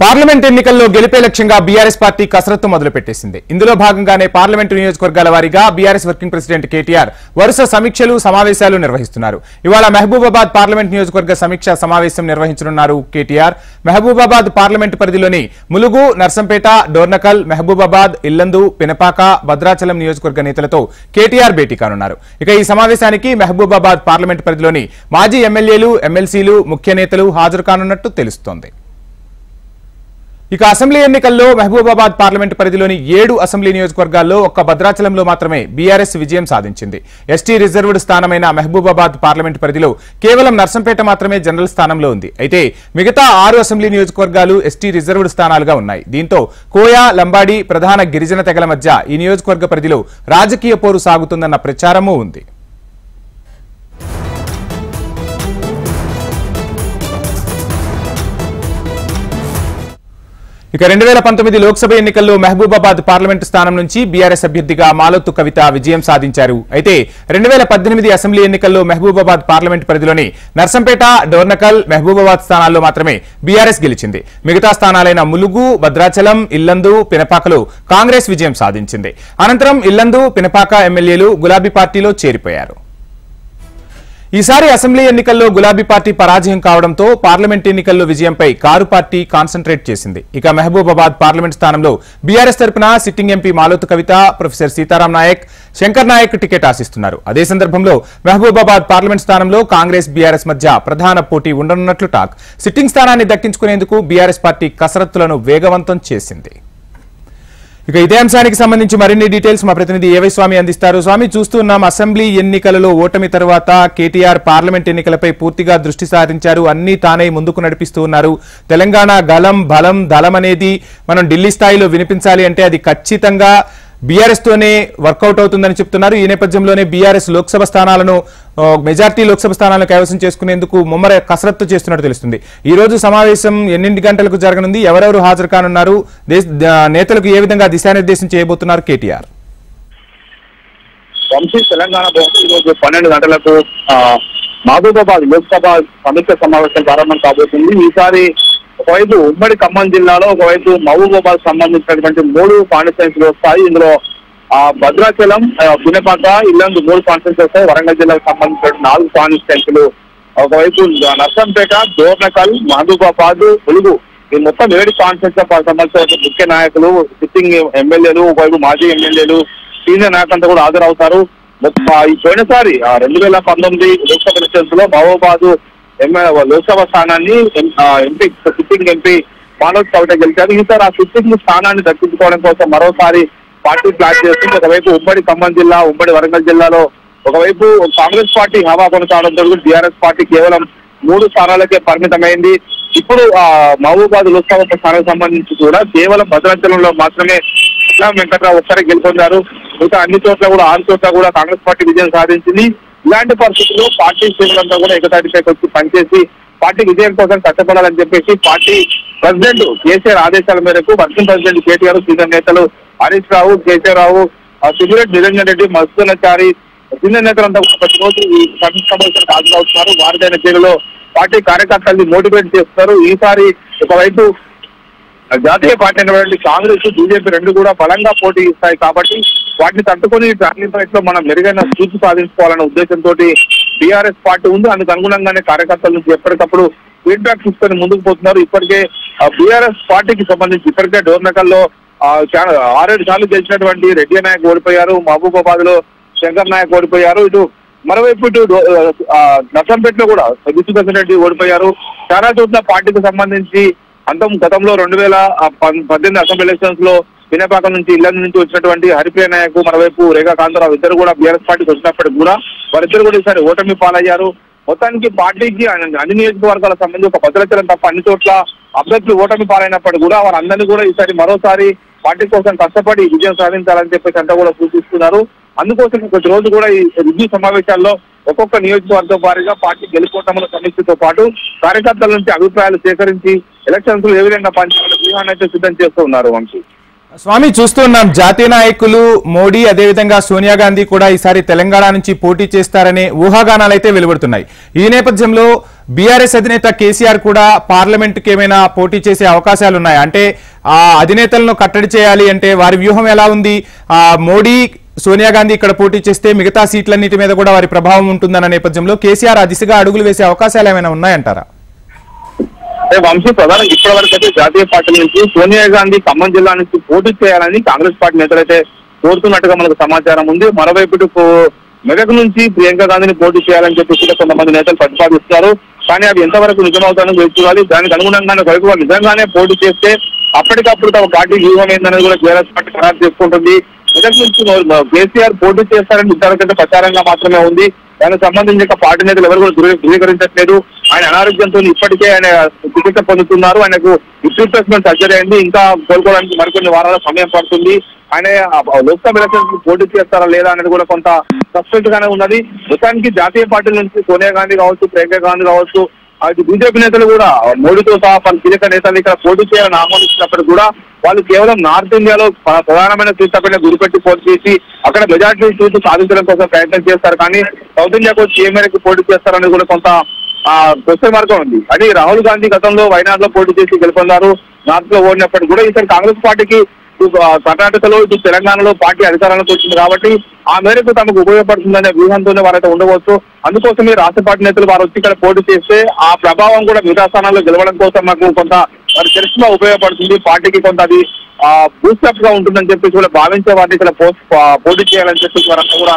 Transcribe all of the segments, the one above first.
Parliament ఎన్నికల్లో గెలిపే లక్ష్యంగా బీఆర్ఎస్ పార్టీ కసరత్తు మొదలుపెట్టేసింది. ఇందులో భాగంగానే పార్లమెంటు నియోజకవర్గాల వారీగా బీఆర్ఎస్ వర్కింగ్ ప్రెసిడెంట్ కేటీఆర్ వరుస సమీక్షలు సమావేశాలు నిర్వహిస్తున్నారు. ఇవాళ మహబూబాబాద్ పార్లమెంట్ నియోజకవర్గ సమీక్ష సమావేశం నిర్వహించనున్నారు కేటీఆర్. మహబూబాబాద్ పార్లమెంటు పరిధిలోని ములుగు, నర్సంపేట, డోర్నకల్, మహబూబాబాద్, ఇల్లందు, పినపాక, భద్రాచలం నియోజకవర్గ నేతలతో కేటీఆర్ భేటీ కానున్నారు. ఇక ఈ సమావేశానికి మహబూబాబాద్ పార్లమెంటు పరిధిలోని మాజీ ఎమ్మెల్యేలు, ఎమ్మెల్సీలు, ముఖ్య నేతలు హాజరు కానున్నట్టు తెలుస్తోంది. ఇక అసెంబ్లీ ఎన్నికల్లో మహబూబాబాద్ పార్లమెంటు పరిధిలోని 7 అసెంబ్లీ నియోజకవర్గాల్లో ఒక్క భద్రాచలంలో మాత్రమే బీఆర్ఎస్ విజయం సాధించింది. ఎస్టీ రిజర్వ్డ్ స్థానమైన మహబూబాబాద్ పార్లమెంటు పరిధిలో కేవలం నర్సంపేట మాత్రమే జనరల్ స్థానంలో ఉంది. అయితే మిగతా 6 అసెంబ్లీ నియోజకవర్గాలు ఎస్టీ రిజర్వ్డ్ స్థానాలుగా ఉన్నాయి. దీంతో కోయా, లంబాడి, ప్రధాన గిరిజన తెగల మధ్య ఈ నియోజకవర్గ పరిధిలో రాజకీయ పోరు సాగుతుందన్న ప్రచారమూ ఉంది. ఇక 2019 లోక్సభ ఎన్నికల్లో మహబూబాబాద్ పార్లమెంటు స్థానం నుంచి బీఆర్ఎస్ అభ్యర్థిగా మాలోతు కవిత విజయం సాధించారు. అయితే 2018 అసెంబ్లీ ఎన్నికల్లో మహబూబాబాద్ పార్లమెంటు పరిధిలోని నర్సంపేట, డోర్నకల్, మహబూబాబాద్ స్థానాల్లో మాత్రమే బీఆర్ఎస్ గెలిచింది. మిగతా స్థానాలైన ములుగు, భద్రాచలం, ఇల్లందు, పినపాకలో కాంగ్రెస్ విజయం సాధించింది. అనంతరం ఇల్లందు, పినపాక ఎమ్మెల్యేలు గులాబీ పార్టీలో చేరిపోయారు. ఈసారి అసెంబ్లీ ఎన్నికల్లో గులాబీ పార్టీ పరాజయం కావడంతో పార్లమెంట్ ఎన్నికల్లో విజయంపై కారు పార్టీ కాన్సంట్రేట్ చేసింది. ఇక మహబూబాబాద్ పార్లమెంట్ స్థానంలో బీఆర్ఎస్ తరపున సిట్టింగ్ ఎంపీ మాలోతు కవిత, ప్రొఫెసర్ సీతారాం నాయక్, శంకర్ నాయక్ టికెట్ ఆశిస్తున్నారు. అదే సందర్భంలో మహబూబాబాద్ పార్లమెంట్ స్థానంలో కాంగ్రెస్, బీఆర్ఎస్ మధ్య ప్రధాన పోటీ ఉండనున్నట్లు టాక్. సిట్టింగ్ స్థానాన్ని దక్కించుకునేందుకు బీఆర్ఎస్ పార్టీ కసరత్తులను వేగవంతం చేసింది. ఇక ఇదే అంశానికి సంబంధించి మరిన్ని డీటెయిల్స్ మా ప్రతినిధి ఏవై స్వామి అందిస్తారు. స్వామి, చూస్తున్నాం అసెంబ్లీ ఎన్నికలలో ఓటమి తర్వాత కేటీఆర్ పార్లమెంట్ ఎన్నికలపై పూర్తిగా దృష్టి సారించారు. అన్ని తానే ముందుకు నడిపిస్తూ ఉన్నారు. తెలంగాణ గలం, బలం, దళం అనేది మనం ఢిల్లీ స్థాయిలో వినిపించాలి అంటే అది ఖచ్చితంగా బీఆర్ఎస్ తోనే వర్కౌట్ అవుతుందని చెప్తున్నారు. ఈ నేపథ్యంలోనే బీఆర్ఎస్ లోక్సభ స్థానాలను, మెజార్టీ లోక్సభ స్థానాలను కైవసం చేసుకునేందుకు ముమ్మర కసరత్తు చేస్తున్నట్టు తెలుస్తుంది. ఈ రోజు సమావేశం ఎన్ని గంటలకు జరగనుంది? ఎవరెవరు హాజరు కానున్నారు? నేతలకు ఏ విధంగా దిశానిర్దేశం చేయబోతున్నారు కేటీఆర్? తెలంగాణ రోజు 12 గంటలకు మహబూబాబాద్ లోక్సభ సమీక్ష సమావేశం ప్రారంభం కాబోతుంది. ఈసారి ఒకవైపు ఉమ్మడి ఖమ్మం జిల్లాలో, ఒకవైపు మహబూబాబాద్ సంబంధించినటువంటి 3 కాన్స్టిట్యున్సీలు వస్తాయి. ఇందులో భద్రాచలం, పినపాక, ఇల్లందు 3 కాన్స్టిట్యున్సీలు వస్తాయి. వరంగల్ జిల్లాకు సంబంధించిన 4 కాన్స్టిట్యున్సీలు, ఒకవైపు నర్సంపేట, డోర్నకల్, మహబూబాబాద్, ములుగు, ఈ మొత్తం 7 కాన్స్టిట్యున్సీలకు సంబంధించిన ముఖ్య నాయకులు, సిట్టింగ్ ఎమ్మెల్యేలు, ఒకవైపు మాజీ ఎమ్మెల్యేలు, సీనియర్ నాయకులంతా కూడా హాజరవుతారు. పోయినసారి 2019 లోక్సభ ఎలక్షన్స్ లో మహబూబాబాద్ లోక్సభ స్థానాన్ని ఎంపీ, సిట్టింగ్ ఎంపీ మాలోతు కవిత గెలిచారు. ఈసారి ఆ సిట్టింగ్ స్థానాన్ని దక్కించుకోవడం కోసం మరోసారి పార్టీ ప్లాన్ చేస్తుంది. ఒకవైపు ఉమ్మడి ఖమ్మం జిల్లా, ఉమ్మడి వరంగల్ జిల్లాలో ఒకవైపు కాంగ్రెస్ పార్టీ హవా కొనసాగడంతో బీఆర్ఎస్ పార్టీ కేవలం 3 స్థానాలకే పరిమితమైంది. ఇప్పుడు మహబూబాబాద్ లోక్సభ స్థానానికి సంబంధించి కూడా కేవలం భద్రాచలంలో మాత్రమే వెంకట్రావు ఒక్కరే గెలుపొందారు. మిగతా అన్ని చోట్ల కూడా 6 చోట్ల కూడా కాంగ్రెస్ పార్టీ విజయం సాధించింది. ఇలాంటి పరిస్థితుల్లో పార్టీ శ్రేణులంతా కూడా ఏకతాటిపైకి వచ్చి పనిచేసి పార్టీ విజయం కోసం కష్టపడాలని చెప్పేసి పార్టీ ప్రెసిడెంట్ కేసీఆర్ ఆదేశాల మేరకు వర్కింగ్ ప్రెసిడెంట్ కేటీఆర్, సీనియర్ నేతలు హరీష్ రావు, కేసీఆర్ రావు, సిగరెట్ నిరంజన్ రెడ్డి, మధుసూదనాచారి, సీనియర్ నేతలంతా ప్రతిరోజు ఈ సమీక్ష సమావేశానికి హాజరవుతున్నారు. వారిదైన తీరులో పార్టీ కార్యకర్తల్ని మోటివేట్ చేస్తున్నారు. ఈసారి ఒకవైపు జాతీయ పార్టీ అయినటువంటి కాంగ్రెస్, బీజేపీ 2 కూడా బలంగా పోటీ ఇస్తాయి. కాబట్టి వాటిని తట్టుకొని ట్రాకింగ్ ఫైట్ లో మనం మెరుగైన స్ఫూర్తి సాధించుకోవాలనే ఉద్దేశంతో బీఆర్ఎస్ పార్టీ ఉంది. అందుకు అనుగుణంగానే కార్యకర్తల నుంచి ఎప్పటికప్పుడు ఫీడ్బ్యాక్ తీసుకొని ముందుకు పోతున్నారు. ఇప్పటికే బీఆర్ఎస్ పార్టీకి సంబంధించి ఇప్పటికే డోర్నకల్లో 6-7 సార్లు గెలిచినటువంటి రెడ్డి నాయక్ ఓడిపోయారు. మహబూబాబాద్ లో శంకర్ నాయక్ ఓడిపోయారు. ఇటు మరోవైపు ఇటు నర్సంపేటలో కూడా విష్ణుదర్శన్ రెడ్డి ఓడిపోయారు. చాలా చోట్ల పార్టీకి సంబంధించి గతంలో 2018 అసెంబ్లీ ఎలక్షన్స్ లో పినపాక నుంచి, ఇల్లందు నుంచి వచ్చినటువంటి హరిప్రియ నాయక్, మరోవైపు రేఖా కాంతారావు ఇద్దరు కూడా బీఆర్ఎస్ పార్టీకి వచ్చినప్పటికి కూడా వారిద్దరు కూడా ఈసారి ఓటమి పాలయ్యారు. మొత్తానికి పార్టీకి అన్ని నియోజకవర్గాలకు సంబంధించి ఒక భద్రాచలం తప్ప అన్ని చోట్ల అభ్యర్థులు ఓటమి పాలైనప్పటికీ కూడా వారందరినీ కూడా ఈసారి మరోసారి పార్టీ కోసం కష్టపడి విజయం సాధించాలని చెప్పేసి అంతా కూడా సూచిస్తున్నారు. అందుకోసం ప్రతి రోజు కూడా ఈ రివ్యూ సమావేశాల్లో ఒక్కొక్క నియోజకవర్గం వారీగా పార్టీ గెలుపోవటంలో సమీక్షతో పాటు కార్యకర్తల నుంచి అభిప్రాయాలు సేకరించి ఎలక్షన్స్ ఏ విధంగా పనిచేయాలని వ్యూహాన్ని అయితే సిద్ధం చేస్తూ ఉన్నారు. వంశీ, స్వామి, చూస్తున్నాం జాతీయ నాయకులు మోడీ, అదేవిధంగా సోనియా గాంధీ కూడా ఈసారి తెలంగాణ నుంచి పోటీ చేస్తారనే ఊహాగానాలు అయితే వెలువడుతున్నాయి. ఈ నేపథ్యంలో బీఆర్ఎస్ అధినేత కేసీఆర్ కూడా పార్లమెంట్ కి ఏమైనా పోటీ చేసే అవకాశాలు ఉన్నాయా? అంటే ఆ అధినేతలను కట్టడి చేయాలి అంటే వారి వ్యూహం ఎలా ఉంది? మోడీ సోనియా గాంధీ ఇక్కడ పోటీ చేస్తే మిగతా సీట్లన్నిటి మీద కూడా వారి ప్రభావం ఉంటుందన్న నేపథ్యంలో కేసీఆర్ ఆ దిశగా అడుగులు వేసే అవకాశాలు ఏమైనా ఉన్నాయంటారా? వంశీ, ప్రధానంగా ఇప్పటి వరకు అయితే జాతీయ పార్టీ నుంచి సోనియా గాంధీ ఖమ్మం జిల్లా నుంచి పోటీ చేయాలని కాంగ్రెస్ పార్టీ నేతలైతే కోరుతున్నట్టుగా మనకు సమాచారం ఉంది. మరోవైపు మెదక్ నుంచి ప్రియాంక గాంధీని పోటీ చేయాలని చెప్పి కొంతమంది నేతలు ప్రతిపాదిస్తున్నారు. కానీ అవి ఎంతవరకు నిజమవుతానని వేచి చూడాలి. దానికి అనుగుణంగానే వైపు వాళ్ళు నిజంగానే పోటీ చేస్తే అప్పటికప్పుడు తమ పార్టీ వ్యూహం ఏందనేది కూడా టీఆర్ఎస్ పార్టీ ఖరారు చేసుకుంటుంది. మెదక్ నుంచి కేసీఆర్ పోటీ చేస్తారని ఇంతవరకంటే ప్రచారంగా మాత్రమే ఉంది. దానికి సంబంధించి పార్టీ నేతలు ఎవరు కూడా ధృవీకరించట్లేదు. ఆయన అనారోగ్యంతో ఇప్పటికే ఆయన చికిత్స పొందుతున్నారు. ఆయనకు రిప్లేస్మెంట్ సర్జరీ అయింది. ఇంకా కోలుకోవడానికి మరికొన్ని వారాల సమయం పడుతుంది. ఆయన లోక్సభ ఎలక్షన్స్ పోటీ చేస్తారా లేదా అనేది కూడా కొంత సస్పెక్ట్ గానే ఉన్నది. మొత్తానికి జాతీయ పార్టీల నుంచి సోనియా గాంధీ కావచ్చు, ప్రియాంక గాంధీ కావచ్చు, అది బీజేపీ నేతలు కూడా మోడీతో సహా పలు కీలక నేతలు ఇక్కడ పోటీ చేయాలని ఆహ్వానించినప్పుడు కూడా వాళ్ళు కేవలం నార్త్ ఇండియాలో ప్రధానమైన సీట్లపైన గురిపెట్టి పోటీ చేసి అక్కడ మెజార్టీ సీట్లు సాధించడం కోసం ప్రయత్నం చేస్తారు. కానీ సౌత్ ఇండియాకు వచ్చి ఏ మేరకు పోటీ చేస్తారనేది కూడా కొంత క్వశ్చన్ మార్గం ఉంది. అది రాహుల్ గాంధీ గతంలో వైనాడ్ లో పోటీ చేసి గెలుపొందారు. నార్త్ లో ఓడినప్పటికీ కూడా ఈసారి కాంగ్రెస్ పార్టీకి కర్ణాటకలో ఇటు తెలంగాణలో పార్టీ అధికారంలోకి వచ్చింది కాబట్టి ఆ మేరకు తమకు ఉపయోగపడుతుందనే వ్యూహంతోనే వారైతే ఉండవచ్చు. అందుకోసమే రాష్ట్ర పార్టీ నేతలు వారు వచ్చి ఇక్కడ పోటీ చేస్తే ఆ ప్రభావం కూడా మిగతా స్థానాల్లో గెలవడం కోసం మాకు కొంత వారి చరిత్రగా ఉపయోగపడుతుంది. పార్టీకి కొంత అది బూస్టప్ గా ఉంటుందని చెప్పేసి కూడా భావించే వారిని ఇక్కడ పోటీ చేయాలని చెప్పేసి వారంతా కూడా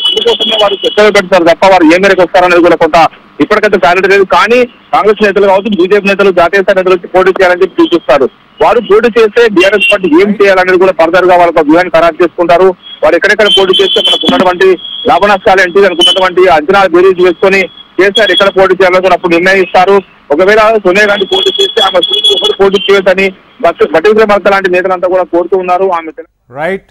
అందుకోసమే వారు చర్చలు పెడతారు తప్ప వారు ఏ మేరకు వస్తారనేది కూడా కొంత ఇప్పటికైతే క్లారిటీ లేదు. కానీ కాంగ్రెస్ నేతలు కావచ్చు, బీజేపీ నేతలు, జాతీయ స్థాయి నేతలు వచ్చి పోటీ చేయాలని చెప్పి సూచిస్తారు. వారు పోటీ చేస్తే బీఆర్ఎస్ పార్టీ ఏం చేయాలనేది కూడా ఫర్దర్ గా వాళ్ళ వ్యూహాన్ని ఖరారు చేసుకుంటారు. వారు ఎక్కడెక్కడ పోటీ చేస్తే మనకు ఉన్నటువంటి లాభ నష్టాలు ఏంటి, అనుకున్నటువంటి అంచనాలు బేరీజ్ వేసుకొని కేసీఆర్ ఎక్కడ పోటీ చేయాలని కూడా అప్పుడు నిర్ణయిస్తారు. ఒకవేళ సోనియా గాంధీ పోటీ చేస్తే ఆమె పోటీ చేయొద్దని బట్టి విక్రమార్క లాంటి నేతలంతా కూడా కోరుతూ ఉన్నారు. ఆమె రైట్.